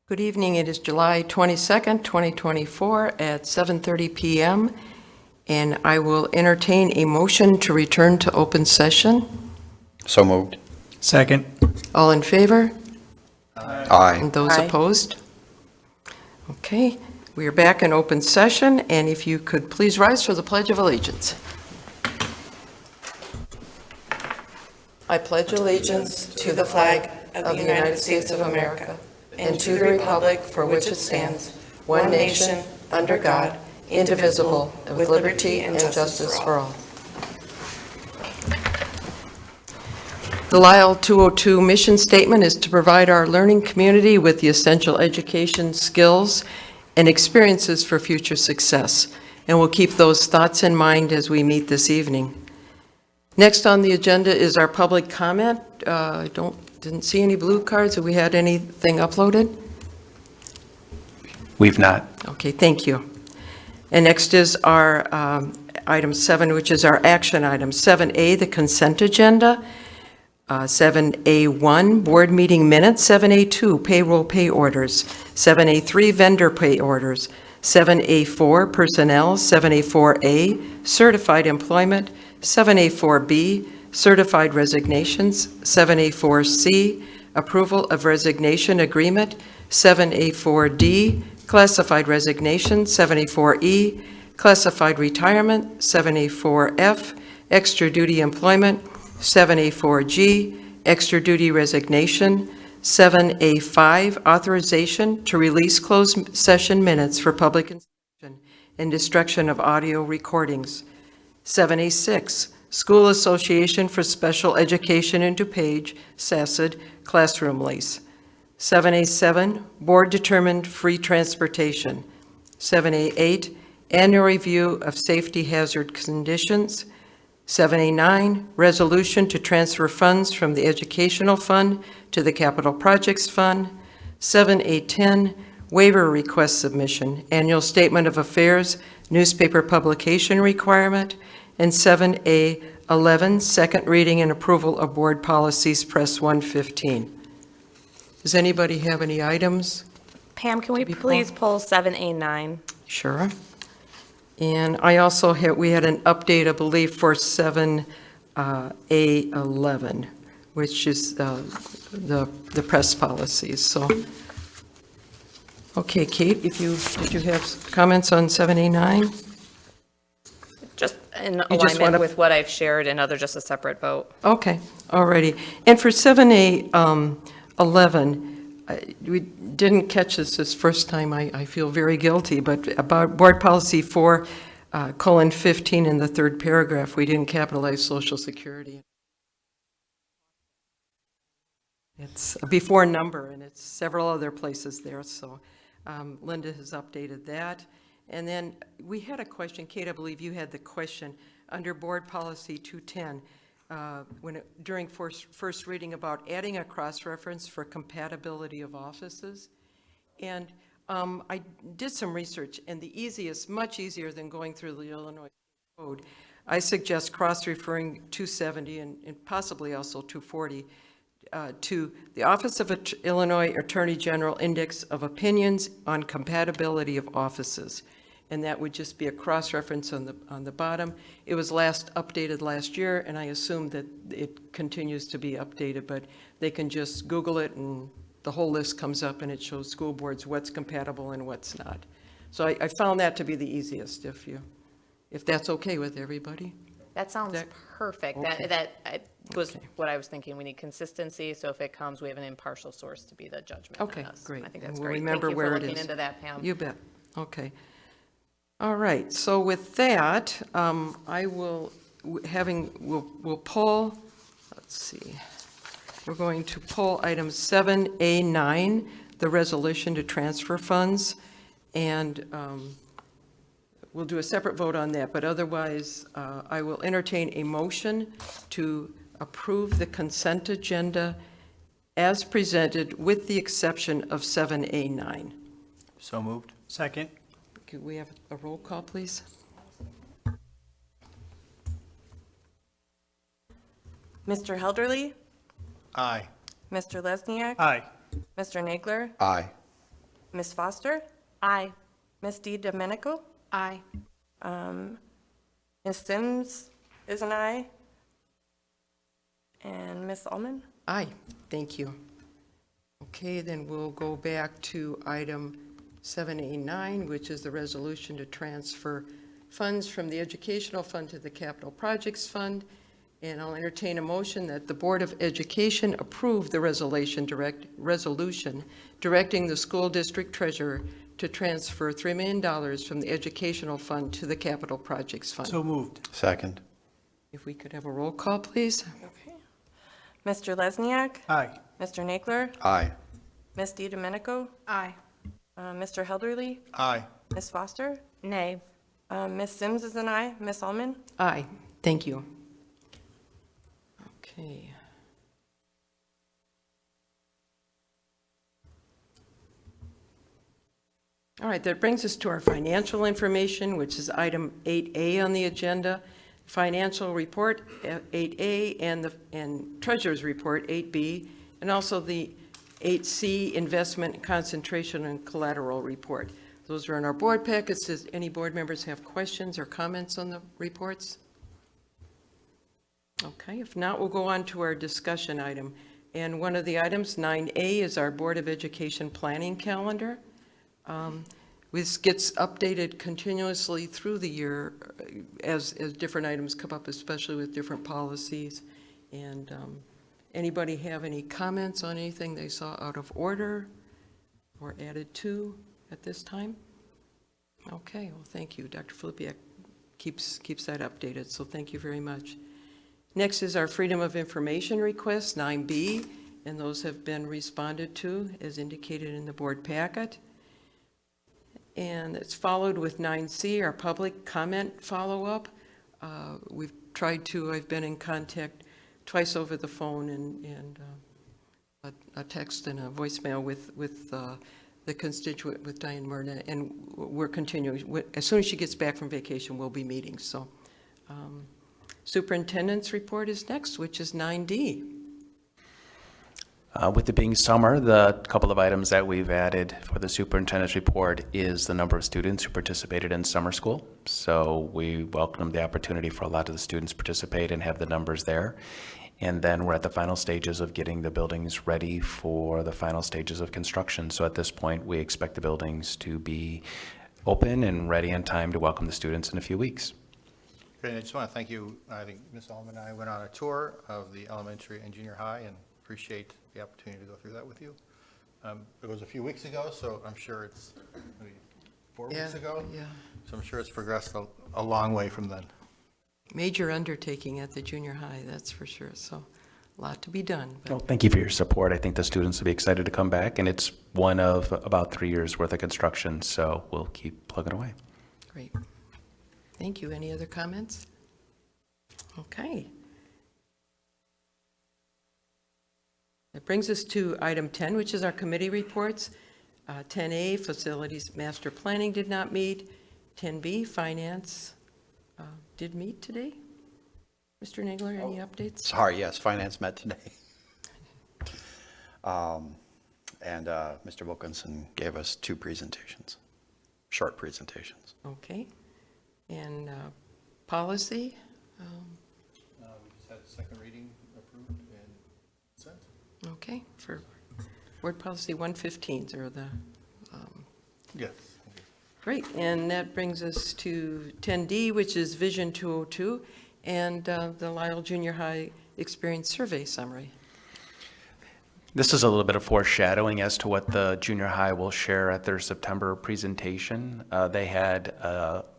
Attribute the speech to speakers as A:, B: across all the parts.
A: Good evening. It is July 22nd, 2024 at 7:30 p.m. and I will entertain a motion to return to open session.
B: So moved.
C: Second.
A: All in favor?
B: Aye.
A: And those
D: Aye.
A: opposed? Okay, we are back in open session, and if you could please rise for the Pledge of Allegiance. I pledge allegiance to the flag of the United States of America and to the republic for which it stands, one nation, under God, indivisible, with liberty and justice for all. The Lisle 202 mission statement is to provide our learning community with the essential education, skills, and experiences for future success. And we'll keep those thoughts in mind as we meet this evening. Next on the agenda is our public comment. I didn't see any blue cards. Have we had anything uploaded?
C: We've not.
A: Okay, thank you. And next is our item 7, which is our action item. 7A, the consent agenda. 7A1, board meeting minutes. 7A2, payroll pay orders. 7A3, vendor pay orders. 7A4, personnel. 7A4A, certified employment. 7A4B, certified resignations. 7A4C, approval of resignation agreement. 7A4D, classified resignation. 7A4E, classified retirement. 7A4F, extra duty employment. 7A4G, extra duty resignation. 7A5, authorization to release closed session minutes for public inspection and destruction of audio recordings. 7A6, School Association for Special Education in DuPage, SACID, classroom lease. 7A7, Board Determined Free Transportation. 7A8, Annual Review of Safety Hazard Conditions. 7A9, Resolution to transfer funds from the Educational Fund to the Capital Projects Fund. 7A10, Waiver Request Submission, Annual Statement of Affairs, Newspaper Publication Requirement. And 7A11, Second Reading and Approval of Board Policies, Press 115. Does anybody have any items?
D: Pam, can we
A: be
D: please pull 7A9?
A: Sure. And I also we had an update, I believe, for 7A11, which is the press policies. So, okay, Kate, did you have comments on 7A9?
D: Just in
A: You just
D: alignment
A: wanna-
D: with what I've shared and other, just a separate vote.
A: Okay, all righty. And for 7A11, we didn't catch this first time. I feel very guilty, but about Board Policy 4:15 in the third paragraph, we didn't capitalize Social Security. It's a before number, and it's several other places there, so Linda has updated that. And then we had a question, Kate, I believe you had the question, under Board Policy 210, during first reading about adding a cross-reference for compatibility of offices. And I did some research, and the easiest, much easier than going through the Illinois Code, I suggest cross-referring 270 and possibly also 240 to the Office of Illinois Attorney General Index of Opinions on Compatibility of Offices. And that would just be a cross-reference on the bottom. It was last updated last year, and I assume that it continues to be updated, but they can just Google it, and the whole list comes up, and it shows school boards what's compatible and what's not. So I found that to be the easiest, if that's okay with everybody.
D: That sounds
A: That-
D: perfect.
A: okay.
D: That was
A: Okay.
D: what I was thinking. We need consistency, so if it comes, we have an impartial source to be the judgment on
A: Okay,
D: us.
A: great.
D: I think
A: And
D: that's
A: we'll
D: great.
A: remember where it
D: Thank you for looking
A: is.
D: into that, Pam.
A: You bet. Okay. All right. So with that, we'll pull, let's see. We're going to pull item 7A9, the resolution to transfer funds, and we'll do a separate vote on that. But otherwise, I will entertain a motion to approve the consent agenda as presented with the exception of 7A9.
C: So moved. Second.
A: Could we have a roll call, please?
D: Mr. Helderly,
C: Aye.
D: Mr. Lesniak,
C: Aye.
D: Mr. Nagler,
B: Aye.
E: Ms. Foster?
D: Aye.
E: Ms. DiDomenico?
D: Aye.
E: Ms. Sims is an aye. And Ms. Ullman?
A: Aye, thank you. Okay, then we'll go back to item 7A9, which is the resolution to transfer funds from the Educational Fund to the Capital Projects Fund. And I'll entertain a motion that the Board of Education approve the resolution directing the school district treasurer to transfer $3 million from the Educational Fund to the Capital Projects Fund.
C: So moved.
B: Second.
A: If we could have a roll call, please.
E: Okay. Mr. Lesniak?
C: Aye.
E: Mr. Nagler?
B: Aye.
E: Ms. DiDomenico?
D: Aye.
E: Mr. Helderly?
C: Aye.
E: Ms. Foster?
D: Nay.
E: Ms. Sims is an aye. Ms. Ullman?
A: Aye, thank you. Okay. All right, that brings us to our financial information, which is item 8A on the agenda. Financial report, 8A, and treasurer's report, 8B, and also the 8C, investment concentration and collateral report. Those are in our board packets. Does any board members have questions or comments on the reports? Okay, if not, we'll go on to our discussion item. And one of the items, 9A, is our Board of Education planning calendar. This gets updated continuously through the year as different items come up, especially with different policies. And anybody have any comments on anything they saw out of order or added to at this time? Okay, well, thank you. Dr. Filipiak keeps that updated, so thank you very much. Next is our Freedom of Information requests, 9B, and those have been responded to as indicated in the board packet. And it's followed with 9C, our public comment follow-up. I've been in contact twice over the phone and a text and a voicemail with the constituent, with Diane Myrna, and we're continuing. As soon as she gets back from vacation, we'll be meeting. So superintendent's report is next, which is 9D.
F: With it being summer, the couple of items that we've added for the superintendent's report is the number of students who participated in summer school. So we welcome the opportunity for a lot of the students to participate and have the numbers there. And then we're at the final stages of getting the buildings ready for the final stages of construction. So at this point, we expect the buildings to be open and ready in time to welcome the students in a few weeks.
G: Great, I just want to thank you. I think Ms. Ullman and I went on a tour of the elementary and junior high and appreciate the opportunity to go through that with you. It was a few weeks ago, so I'm sure it's maybe 4 weeks ago.
A: Yeah.
G: So I'm sure it's progressed a long way from then.
A: Major undertaking at the junior high, that's for sure. So a lot to be done. But
F: Well, thank you for your support. I think the students will be excited to come back, and it's one of about 3 years worth of construction, so we'll keep plugging away.
A: great. Thank you. Any other comments? Okay. That brings us to item 10, which is our committee reports. 10A, Facilities Master Planning did not meet. 10B, Finance did meet today. Mr. Nagler, any updates?
B: Sorry, yes, Finance met today. And Mr. Wilkinson gave us 2 presentations, short presentations.
A: Okay. And Policy?
G: We just had second reading approved and sent.
A: Okay, for Board Policy 115, or the,
G: Yes.
A: great, and that brings us to 10D, which is Vision 202, and the Lisle Junior High Experience Survey Summary.
F: This is a little bit of foreshadowing as to what the junior high will share at their September presentation. They had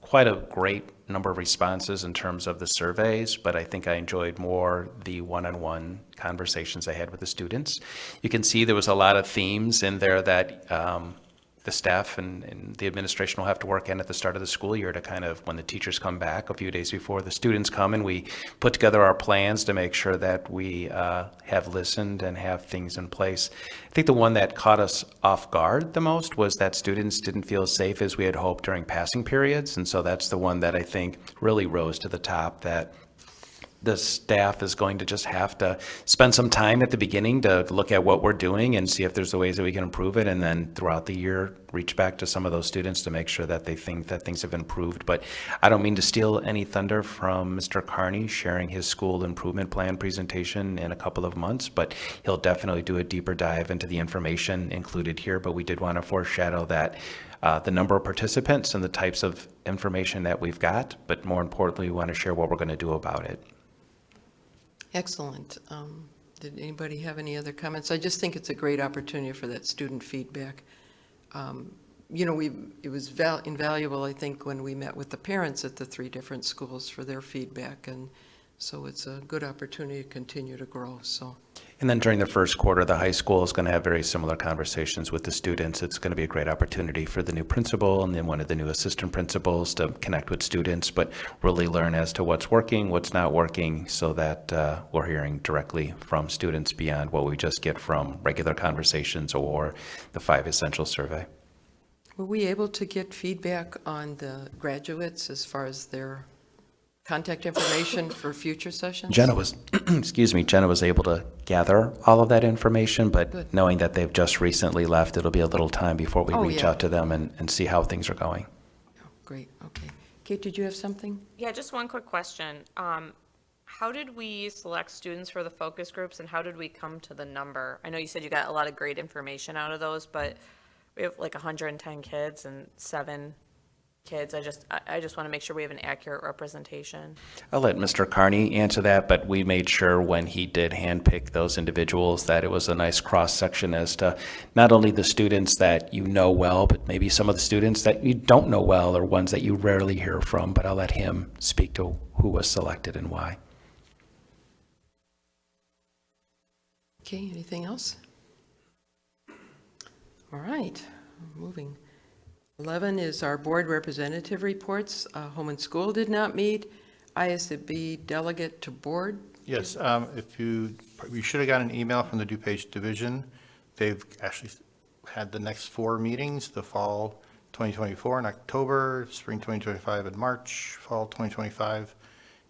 F: quite a great number of responses in terms of the surveys, but I think I enjoyed more the one-on-one conversations I had with the students. You can see there was a lot of themes in there that the staff and the administration will have to work in at the start of the school year to kind of, when the teachers come back a few days before the students come, and we put together our plans to make sure that we have listened and have things in place. I think the one that caught us off guard the most was that students didn't feel as safe as we had hoped during passing periods, and so that's the one that I think really rose to the top, that the staff is going to just have to spend some time at the beginning to look at what we're doing and see if there's ways that we can improve it, and then throughout the year, reach back to some of those students to make sure that they think that things have improved. But I don't mean to steal any thunder from Mr. Carney sharing his school improvement plan presentation in a couple of months, but he'll definitely do a deeper dive into the information included here. But we did want to foreshadow that the number of participants and the types of information that we've got, but more importantly, we want to share what we're going to do about it.
A: Excellent. Did anybody have any other comments? I just think it's a great opportunity for that student feedback. You know, it was invaluable, I think, when we met with the parents at the 3 different schools for their feedback, and so it's a good opportunity to continue to grow, so.
F: And then during the first quarter, the high school is going to have very similar conversations with the students. It's going to be a great opportunity for the new principal and then one of the new assistant principals to connect with students, but really learn as to what's working, what's not working, so that we're hearing directly from students beyond what we just get from regular conversations or the 5 Essential Survey.
A: Were we able to get feedback on the graduates as far as their contact information for future sessions?
F: Jenna was, Jenna was able to gather all of that information, but
A: Good.
F: knowing that they've just recently left, it'll be a little time before we
A: Oh,
F: reach
A: yeah.
F: out to them and see how things are going.
A: Oh, great, okay. Kate, did you have something?
D: Yeah, just one quick question. How did we select students for the focus groups, and how did we come to the number? I know you said you got a lot of great information out of those, but we have like 110 kids and 7 kids. I just want to make sure we have an accurate representation.
F: I'll let Mr. Carney answer that, but we made sure when he did handpick those individuals that it was a nice cross-section as to not only the students that you know well, but maybe some of the students that you don't know well or ones that you rarely hear from. But I'll let him speak to who was selected and why.
A: Okay, anything else? All right, moving. 11 is our board representative reports. Home and School did not meet. ISB delegate to board.
G: Yes, if you should have gotten an email from the DuPage Division. They've actually had the next 4 meetings, the fall 2024 in October, spring 2025 in March, fall 2025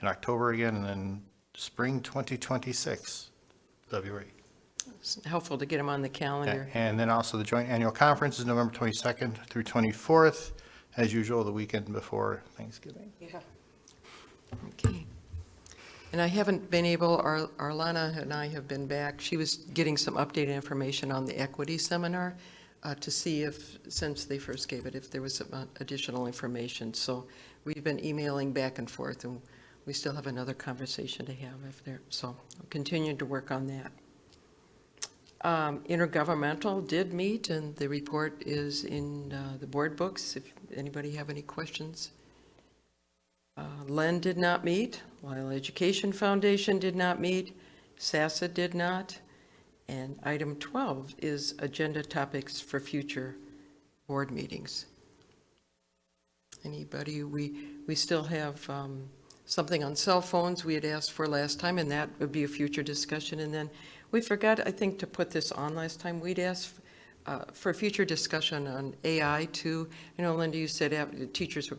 G: in October again, and then spring 2026, February.
A: It's helpful to get them on the calendar.
G: And then also the joint annual conference is November 22nd through 24th, as usual, the weekend before Thanksgiving.
E: Yeah.
A: Okay. And I haven't been able, Arlana and I have been back. She was getting some updated information on the equity seminar to see if, since they first gave it, if there was some additional information. So we've been emailing back and forth, and we still have another conversation to have if there, so I'll continue to work on that. Intergovernmental did meet, and the report is in the board books, if anybody have any questions. Len did not meet, Lisle Education Foundation did not meet, SASA did not, and item 12 is agenda topics for future board meetings. Anybody, we still have something on cell phones we had asked for last time, and that would be a future discussion. And then we forgot, I think, to put this on last time. We'd asked for a future discussion on AI too. You know, Linda, you said the teachers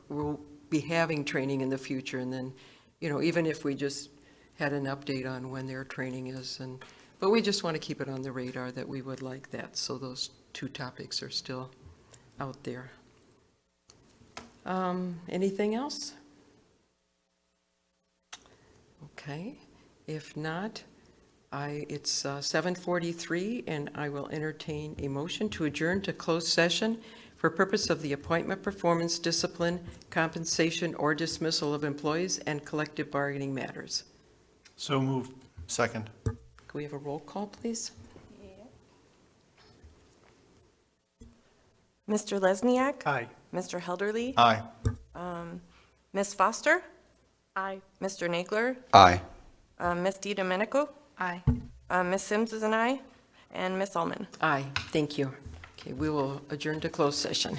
A: will be having training in the future, and then, you know, even if we just had an update on when their training is, but we just want to keep it on the radar that we would like that. So those 2 topics are still out there. Anything else? Okay, if not, it's 7:43, and I will entertain a motion to adjourn to closed session for purpose of the appointment, performance, discipline, compensation, or dismissal of employees and collective bargaining matters.
C: So moved.
G: Second.
A: Can we have a roll call, please?
E: Mr. Lesniak?
C: Aye.
E: Mr. Helderly?
G: Aye.
E: Ms. Foster?
D: Aye.
E: Mr. Nagler?
B: Aye.
E: Ms. DiDomenico?
D: Aye.
E: Ms. Sims is an aye, and Ms. Ullman.
A: Aye, thank you. Okay, we will adjourn to closed session.